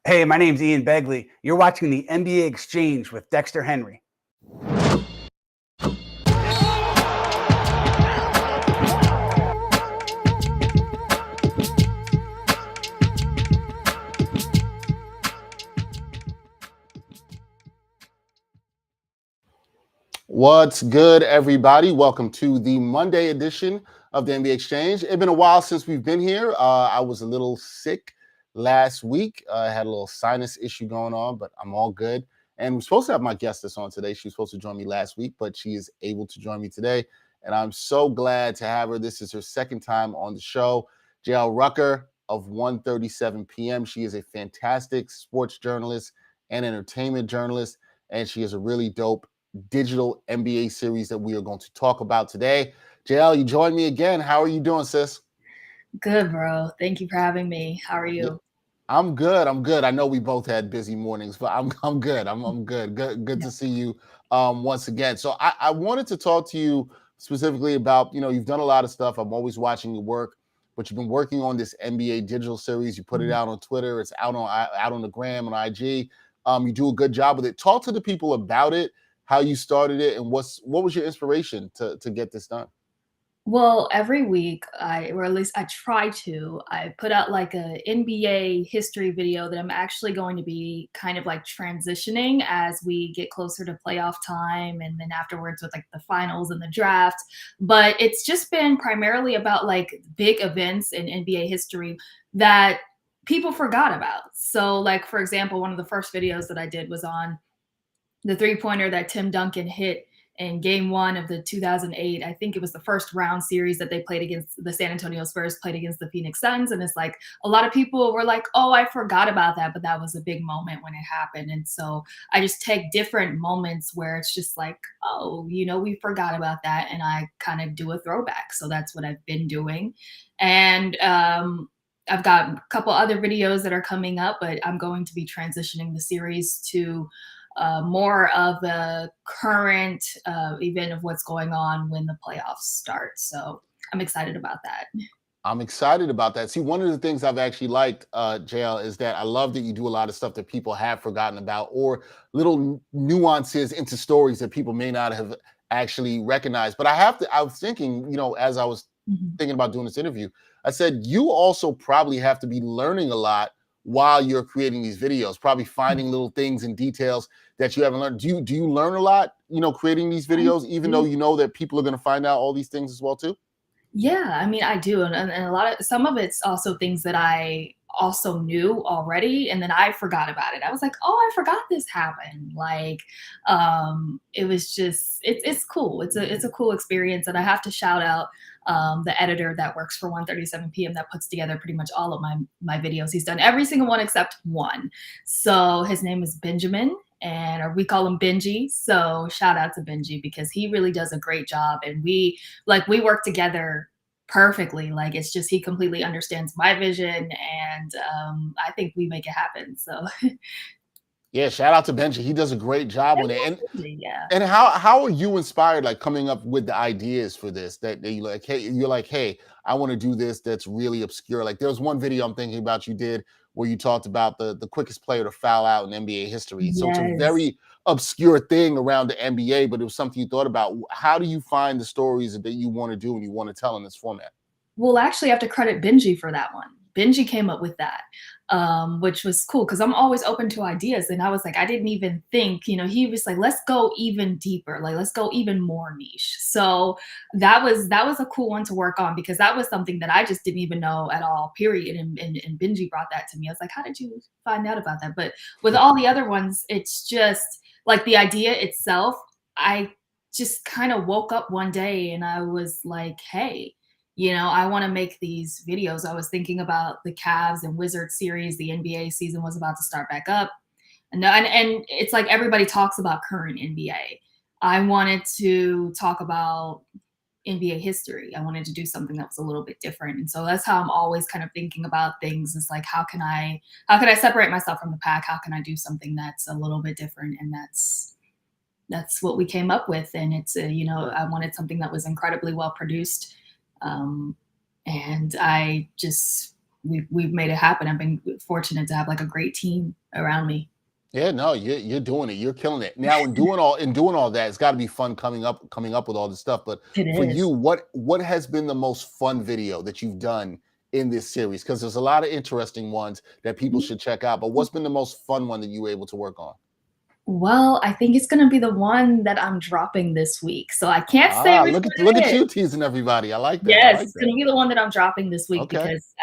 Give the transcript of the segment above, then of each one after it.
Hey, my name's Ian Begley. You're watching the NBA Exchange with Dexter Henry. What's good, everybody? Welcome to the Monday edition of the NBA Exchange. It's been a while since we've been here. I was a little sick last week. I had a little sinus issue going on, but I'm all good. And we're supposed to have my guest that's on today. She was supposed to join me last week, but she is able to join me today. And I'm so glad to have her. This is her second time on the show. Jael Rucker of 1:37 p.m. She is a fantastic sports journalist and entertainment journalist, and she is a really dope digital NBA series that we are going to talk about today. Jael, you joined me again. How are you doing, sis? Good, bro. Thank you for having me. How are you? I'm good. I know we both had busy mornings, but I'm good. I'm good. Good to see you once again. So I wanted to talk to you specifically about, you've done a lot of stuff. I'm always watching your work, but you've been working on this NBA digital series. You put it out on Twitter. It's out on the gram, on IG. You do a good job with it. Talk to the people about it, how you started it, and what was your inspiration to get this done? Well, every week I put out like a NBA history video that I'm actually going to be kind of like transitioning as we get closer to playoff time and then afterwards with like the finals and the draft. But it's just been primarily about like big events in NBA history that people forgot about. So like, for example, one of the first videos that I did was on the three-pointer that Tim Duncan hit in game 1 of the 2008, I think it was the first round series that they played against the San Antonio Spurs, played against the Phoenix Suns. And it's like, a lot of people were like, oh, I forgot about that, but that was a big moment when it happened. And so I just take different moments where it's just like, oh, we forgot about that. And I kind of do a throwback. So that's what I've been doing. And I've got a couple other videos that are coming up, but I'm going to be transitioning the series to more of the current event of what's going on when the playoffs start. So I'm excited about that. I'm excited about that. See, one of the things I've actually liked, Jael, is that I love that you do a lot of stuff that people have forgotten about, or little nuances into stories that people may not have actually recognized. But I was thinking, as I was thinking about doing this interview, I said, you also probably have to be learning a lot while you're creating these videos, probably finding little things and details that you haven't learned. Do you learn a lot, creating these videos, even though you know that people are going to find out all these things as well too? Yeah, I mean, I do. And some of it's also things that I also knew already. And then I forgot about it. I was like, oh, I forgot this happened. Like, it was just, it's cool. It's a cool experience. And I have to shout out the editor that works for 1:37 p.m. that puts together pretty much all of my videos. He's done every single one except one. So his name is Benjamin, or we call him Benji. So shout out to Benji because he really does a great job. And we work together perfectly. Like, it's just, he completely understands my vision, and I think we make it happen. So yeah, shout out to Benji. He does a great job on it. yeah. And how are you inspired, like coming up with the ideas for this? That you're like, hey, I want to do this. That's really obscure. Like, there was one video I'm thinking about you did where you talked about the quickest player to foul out in NBA history. So it's a very obscure thing around the NBA, but it was something you thought about. How do you find the stories that you want to do and you want to tell in this format? Well, actually, I have to credit Benji for that one. Benji came up with that, which was cool because I'm always open to ideas. And I was like, I didn't even think, he was like, let's go even deeper, like let's go even more niche. So that was a cool one to work on because that was something that I just didn't even know at all, period. And Benji brought that to me. I was like, how did you find out about that? But with all the other ones, it's just like the idea itself. I just kind of woke up one day and I was like, hey, I want to make these videos. I was thinking about the Cavs and Wizards series. The NBA season was about to start back up. And it's like everybody talks about current NBA. I wanted to talk about NBA history. I wanted to do something that was a little bit different. And so that's how I'm always kind of thinking about things, is like, how can I separate myself from the pack? How can I do something that's a little bit different? And that's what we came up with. And it's, I wanted something that was incredibly well produced. And we've made it happen. I've been fortunate to have like a great team around me. Yeah, no, you're doing it. You're killing it. Now, in doing all that, it's got to be fun coming up with all this stuff. But It for you, is. what has been the most fun video that you've done in this series? Because there's a lot of interesting ones that people should check out. But what's been the most fun one that you were able to work on? Well, I think it's gonna be the one that I'm dropping this week, so I can't say Ah, which look one at it is. you teasing everybody. I like that. I Yes, like it's that. gonna be the one that I'm dropping this week Okay. because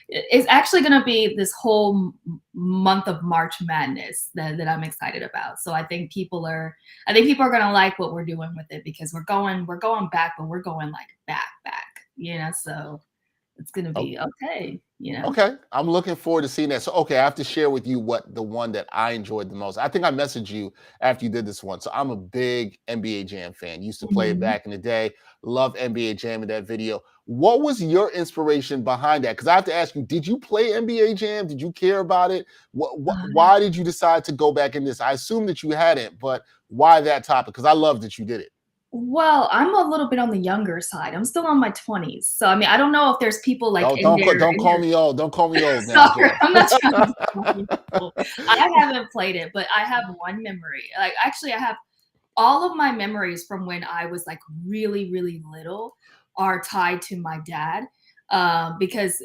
it's actually gonna be this whole month of March Madness that I'm excited about. So I think people are gonna like what we're doing with it because we're going back, but we're going like back, so it's gonna be okay. Okay, I'm looking forward to seeing that. So, okay, I have to share with you what the one that I enjoyed the most. I think I messaged you after you did this one. So, I'm a big NBA Jam fan. Used to play it Mhm. back in the day. Love NBA Jam in that video. What was your inspiration behind that? Because I have to ask you, did you play NBA Jam? Did you care about it? Why did you decide to go back in this? I assume that you hadn't, but why that topic? Because I love that you did it. Well, I'm a little bit on the younger side. I'm still in my 20s. So, I mean, I don't know if there's people like Don't in don't ca- their don't in call their me old. Don't call me old now, Sorry, Jam. I'm not trying to call you old. I haven't played it, but I have one memory. Like, actually, I have all of my memories from when I was like really, really little are tied to my dad. Because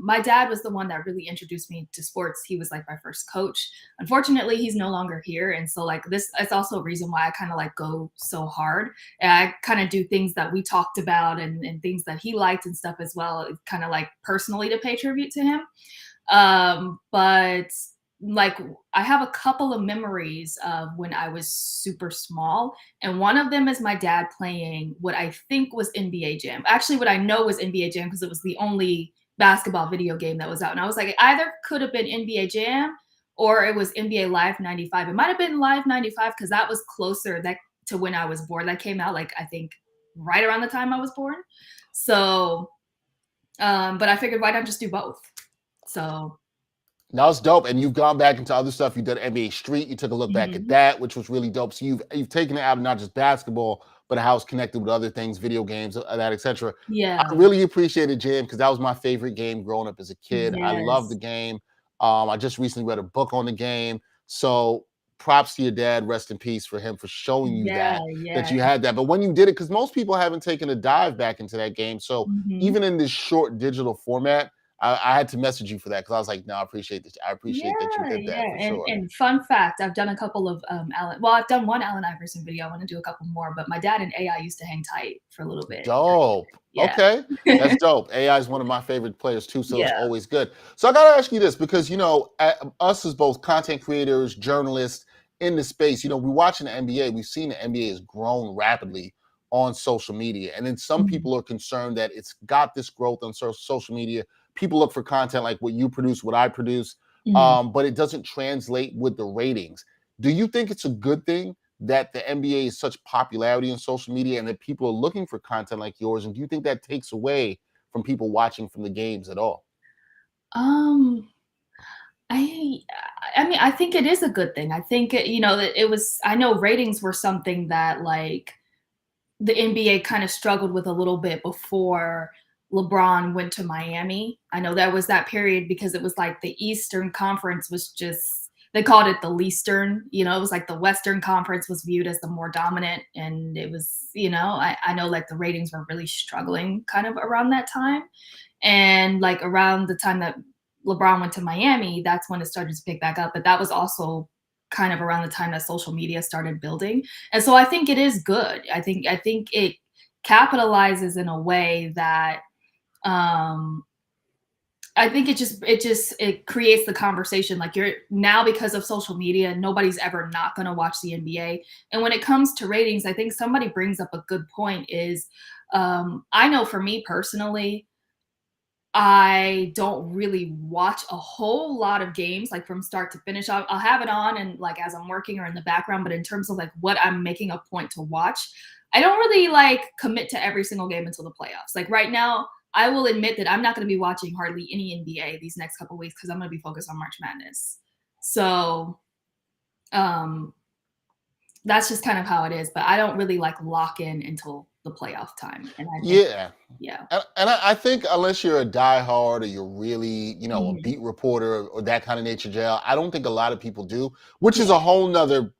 my dad was the one that really introduced me to sports. He was like my first coach. Unfortunately, he's no longer here. And so, like, this is also a reason why I kind of like go so hard. And I kind of do things that we talked about and things that he liked and stuff as well, kind of like personally to pay tribute to him. But like I have a couple of memories of when I was super small, and one of them is my dad playing what I think was NBA Jam. Actually, what I know was NBA Jam because it was the only basketball video game that was out. And I was like, it either could have been NBA Jam or it was NBA Live 95. It might have been Live 95 because that was closer to when I was born. That came out like I think right around the time I was born. So but I figured why not just do both? So Now it's dope, and you've gone back into other stuff. You did NBA Street. You took a look back at mhm. that, which was really dope. So you've taken it out of not just basketball, but how it's connected with other things, video games, that etc. I Yeah. really appreciated Jam because that was my favorite game growing up as a kid. I love the Yes. game. I just recently read a book on the game. So props to your dad. Rest in peace for him for showing you Yeah, that yeah. you had that. But when you did it, because most people haven't taken a dive back into that game. So Mhm. even in this short digital format, I had to message you for that because I was like, no, I appreciate this. I appreciate that you Yeah, did that yeah, for and sure. and fun fact, I've done a couple of, I've done one Allen Iverson video, I wanna do a couple more, but my dad and AI used to hang tight for a little bit. Dope. Yeah. Okay. That's dope. AI is one of my favorite players too, so it's Yeah. always good. So I got to ask you this because, us as both content creators, journalists in the space, we're watching the NBA. We've seen the NBA has grown rapidly on social media. And then some Mhm, people are concerned that it's got this growth on social media. People look for content like what you produce, what I produce, mhm. but it doesn't translate with the ratings. Do you think it's a good thing that the NBA is such popularity in social media and that people are looking for content like yours? And do you think that takes away from people watching from the games at all? Um, I I mean, I think it is a good thing. I think that it was I know ratings were something that, like, the NBA kind of struggled with a little bit before LeBron went to Miami. I know there was that period because it was like the Eastern Conference was just they called it the Leastern. It was like the Western Conference was viewed as the more dominant, and it was, I know like the ratings were really struggling kind of around that time, and like around the time that LeBron went to Miami, that's when it started to pick back up. But that was also kind of around the time that social media started building. And so I think it is good. I think it capitalizes in a way that um I think it creates the conversation. Like, you're now, because of social media, nobody's ever not going to watch the NBA. And when it comes to ratings, I think somebody brings up a good point is I know for me personally, I don't really watch a whole lot of games, like, from start to finish. I'll have it on and, like, as I'm working or in the background, but in terms of, like, what I'm making a point to watch, I don't really, like, commit to every single game until the playoffs. Like, right now, I will admit that I'm not gonna be watching hardly any NBA these next couple weeks because 'cause I'm gonna be focused on March Madness. So, um, that's just kind of how it is, but I don't really, like, lock in until the playoff time. And I think, Yeah. yeah. And I think unless you're a diehard or you're really, a Mhm. beat reporter or that kind of nature, Jail, I don't think a lot of people do, which is Yeah. a whole nother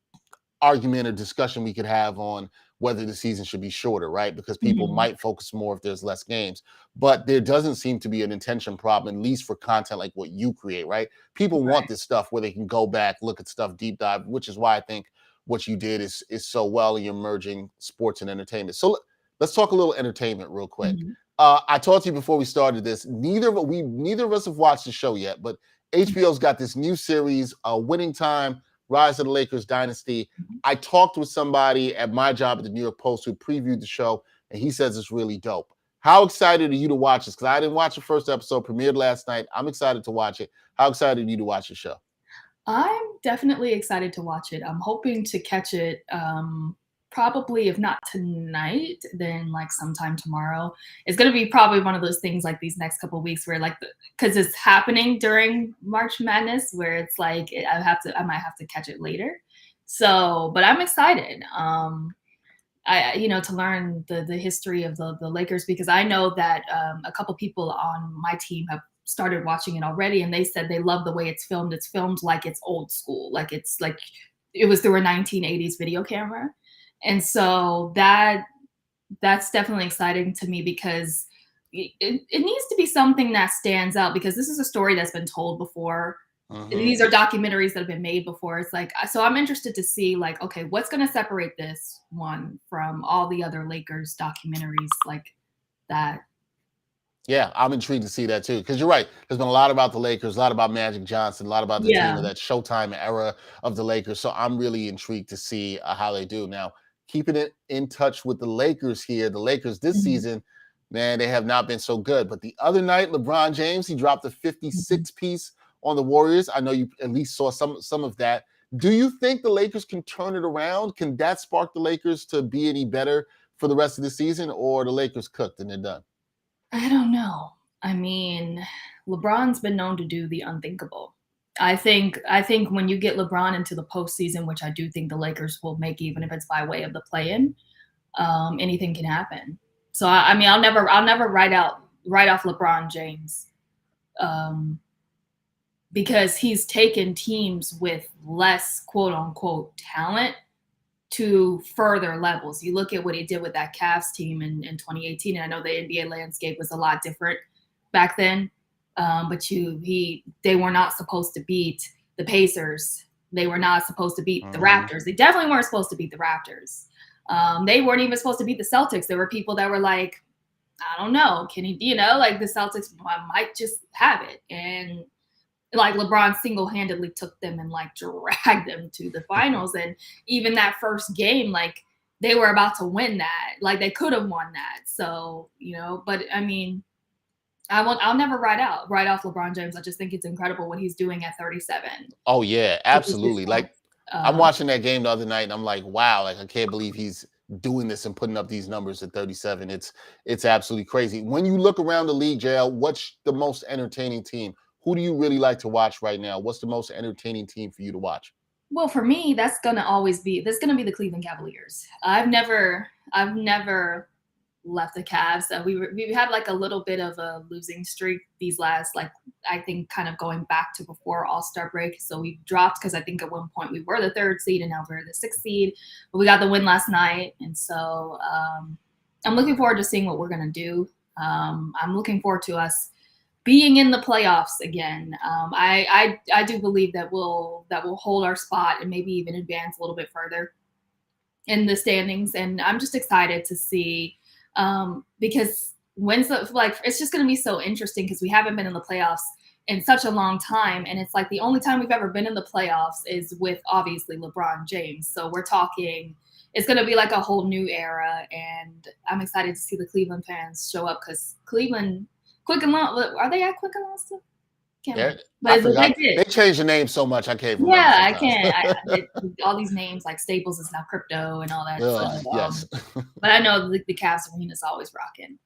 argument or discussion we could have on whether the season should be shorter, right? Because people Mhm. might focus more if there's less games. But there doesn't seem to be an intention problem, at least for content like what you create, right? People want Right. this stuff where they can go back, look at stuff, deep dive, which is why I think what you did is so well in your merging sports and entertainment. So let's talk a little entertainment real quick. Mhm. I talked to you before we started this. Neither of us have watched the show yet, but HBO's got this new series, Winning Time, Rise of the Lakers Dynasty. Mhm. I talked with somebody at my job at the New York Post who previewed the show, and he says it's really dope. How excited are you to watch this? Because I didn't watch the first episode, premiered last night. I'm excited to watch it. How excited are you to watch the show? I'm definitely excited to watch it. I'm hoping to catch it, probably if not tonight, then like sometime tomorrow. It's gonna be probably one of those things like these next couple of weeks where like because it's happening during March Madness, where it's like I might have to catch it later. So, but I'm excited. To learn the history of the Lakers, because I know that a couple people on my team have started watching it already, and they said they love the way it's filmed. It's filmed like it's old school, like it's like it was through a 1980s video camera, and so that's definitely exciting to me because it needs to be something that stands out, because this is a story that's been told before. Mhm. These are documentaries that have been made before. It's like, so I'm interested to see like, okay, what's going to separate this one from all the other Lakers documentaries like that. Yeah, I'm intrigued to see that too. Because you're right. There's been a lot about the Lakers, a lot about Magic Johnson, a lot about the team Yeah. of that Showtime era of the Lakers. So I'm really intrigued to see how they do. Now, keeping it in touch with the Lakers here, the Lakers this Mhm. season, man, they have not been so good. But the other night, LeBron James, he dropped a Mhm. 56 piece on the Warriors. I know you at least saw some of that. Do you think the Lakers can turn it around? Can that spark the Lakers to be any better for the rest of the season, or the Lakers cooked and they're done? I don't know. I mean, LeBron's been known to do the unthinkable. I think when you get LeBron into the postseason, which I do think the Lakers will make, even if it's by way of the play-in, anything can happen. So I mean, I'll never write off LeBron James, um, because he's taken teams with less quote unquote talent to further levels. You look at what he did with that Cavs team in 2018, and I know the NBA landscape was a lot different back then. But they were not supposed to beat the Pacers. They were not supposed to beat the Mhm. Raptors. They definitely weren't supposed to beat the Raptors. They weren't even supposed to beat the Celtics. There were people that were like, I don't know, can he, like the Celtics might just have it. And like LeBron single-handedly took them and like dragged them to the finals. And even that first game, like they were about to win that. Like they could have won that. So, but I mean, I'll never write off LeBron James. I just think it's incredible what he's doing at 37. Oh yeah, With his absolutely. Like response. I'm Um, watching that game the other night and I'm like, wow, like I can't believe he's doing this and putting up these numbers at 37. It's absolutely crazy. When you look around the league, JL, what's the most entertaining team? Who do you really like to watch right now? What's the most entertaining team for you to watch? well, for me, that's gonna be the Cleveland Cavaliers. I've never left the Cavs. We had like a little bit of a losing streak these last, like I think kind of going back to before All-Star break. So we dropped because I think at one point we were the 3rd seed and now we're the 6th seed. But we got the win last night, and so I'm looking forward to seeing what we're gonna do. I'm looking forward to us being in the playoffs again. I do believe that we'll hold our spot and maybe even advance a little bit further in the standings. And I'm just excited to see, because it's just going to be so interesting because we haven't been in the playoffs in such a long time, and it's like the only time we've ever been in the playoffs is with obviously LeBron James. So we're talking, it's going to be like a whole new era, and I'm excited to see the Cleveland fans show up because Cleveland, Quicken Loans, are they at Quicken Loans still? Can't Yeah, remember, I but they forgot. did. They changed the name so much I can't remember Yeah, I sometimes. can't. All these names like Staples is now crypto and all that Ugh, stuff. yes. But I know the Cavs arena is always rocking.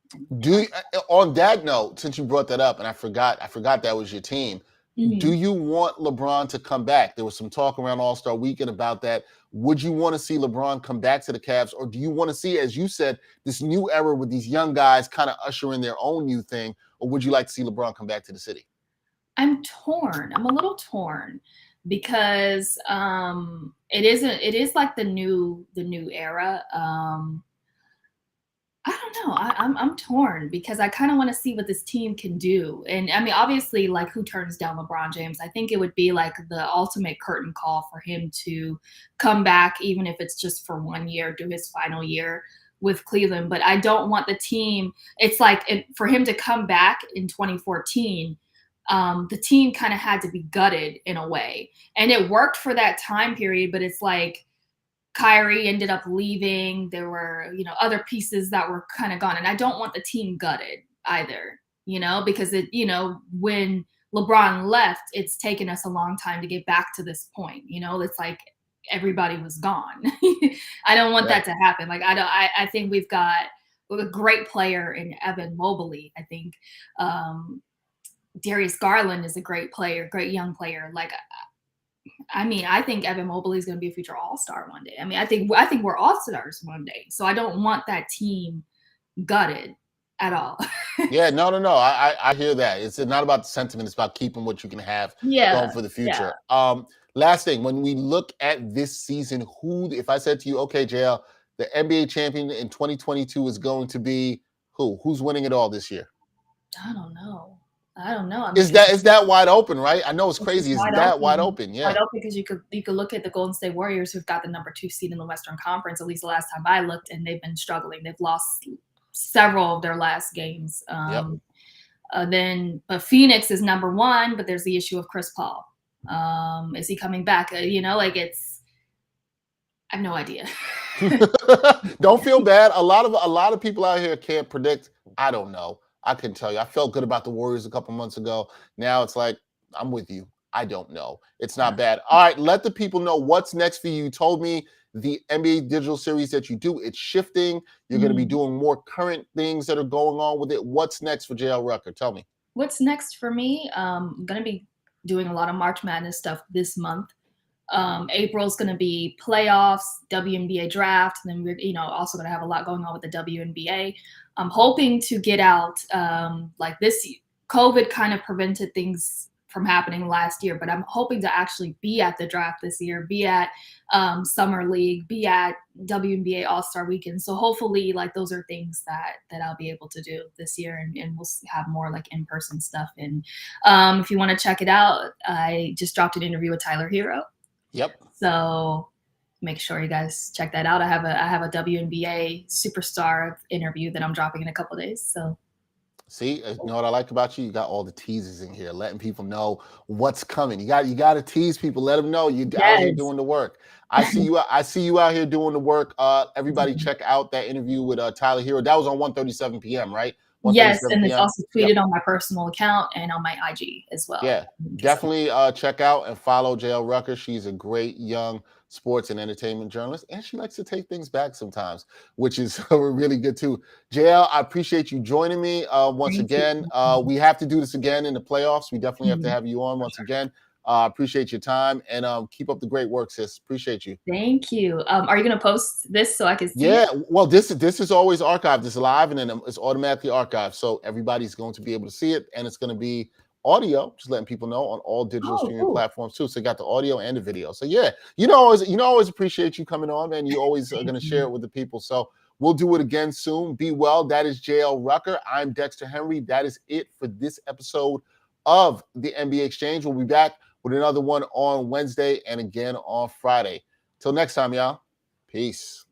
On that note, since you brought that up, and I forgot that was your team. Do Mhm. you want LeBron to come back? There was some talk around All-Star Weekend about that. would you want to see LeBron come back to the Cavs, or do you want to see, as you said, this new era with these young guys kind of usher in their own new thing, or would you like to see LeBron come back to the city? I'm torn. I'm a little torn because it is like the new era. I don't know. I'm torn because I kind of want to see what this team can do. And I mean, obviously, like, who turns down LeBron James? I think it would be like the ultimate curtain call for him to come back, even if it's just for 1 year, do his final year with Cleveland. But I don't want the team. It's like for him to come back in 2014, the team kind of had to be gutted in a way. And it worked for that time period, but it's like Kyrie ended up leaving. There were, other pieces that were kind of gone. And I don't want the team gutted either, because when LeBron left, it's taken us a long time to get back to this point. It's like everybody was gone. I don't want that to happen. Like, I think we've got a great player in Evan Mobley. I think Darius Garland is a great player, great young player. Like, I think Evan Mobley is going to be a future All-Star one day. I think we're All-Stars one day. So I don't want that team gutted at all. Yeah, no. I hear that. It's not about the sentiment. It's about keeping what you can have going for the future. Yeah. Last thing, when we look at this season, if I said to you, okay, Jael, the NBA champion in 2022 is going to be who? Who's winning it all this year? I don't know. I mean, is that wide open, right? I know it's crazy. Is that wide open? Yeah. Wide open because you could look at the Golden State Warriors, who've got the number 2 seed in the Western Conference, at least the last time I looked, and they've been struggling. They've lost several of their last games. But Phoenix is number 1, but there's the issue of Chris Paul. Is he coming back? I have no idea. Don't feel bad. A lot of people out here can't predict. I don't know. I can tell you, I felt good about the Warriors a couple months ago. Now it's like, I'm with you. I don't know. It's not bad. All right, let the people know what's next for you. You told me the NBA digital series that you do, it's shifting. You're going to be doing more current things that are going on with it. What's next for Jael Rucker? Tell me. What's next for me? I'm going to be doing a lot of March Madness stuff this month. April's going to be playoffs, Wnba Draft, and then we're also going to have a lot going on with the WNBA. I'm hoping to get out like this. COVID kind of prevented things from happening last year, but I'm hoping to actually be at the draft this year, be at Summer League, be at WNBA All-Star Weekend. So hopefully, like, those are things that I'll be able to do this year, and we'll have more like in-person stuff. And if you want to check it out, I just dropped an interview with Tyler Hero. Yep. So make sure you guys check that out. I have a WNBA superstar interview that I'm dropping in a couple of days. So see, you know what I like about you? You got all the teasers in here, letting people know what's coming. You got to tease people, let them know you're out here doing the work. I see you out here doing the work. Everybody check out that interview with Tyler Hero. That was on 1:37 p.m., right? Yes, and it's also tweeted on my personal account and on my IG as well. Yeah, definitely check out and follow Jael Rucker. She's a great young sports and entertainment journalist, and she likes to take things back sometimes, which is really good too. Jael, I appreciate you joining me once again. We have to do this again in the playoffs. We definitely have to have you on once again. Appreciate your time, and keep up the great work, sis. Appreciate you. Thank you. Are you going to post this so I can see it? Well, this is always archived. It's live, and then it's automatically archived, so everybody's going to be able to see it, and it's going to be audio, just letting people know, on all digital streaming platforms too. So you got the audio and the video. So yeah, always appreciate you coming on, man. You always are going to share it with the people. So we'll do it again soon. Be well. That is Jael Rucker. I'm Dexter Henry. That is it for this episode of the NBA Exchange. We'll be back with another one on Wednesday and again on Friday. Till next time, y'all. Peace.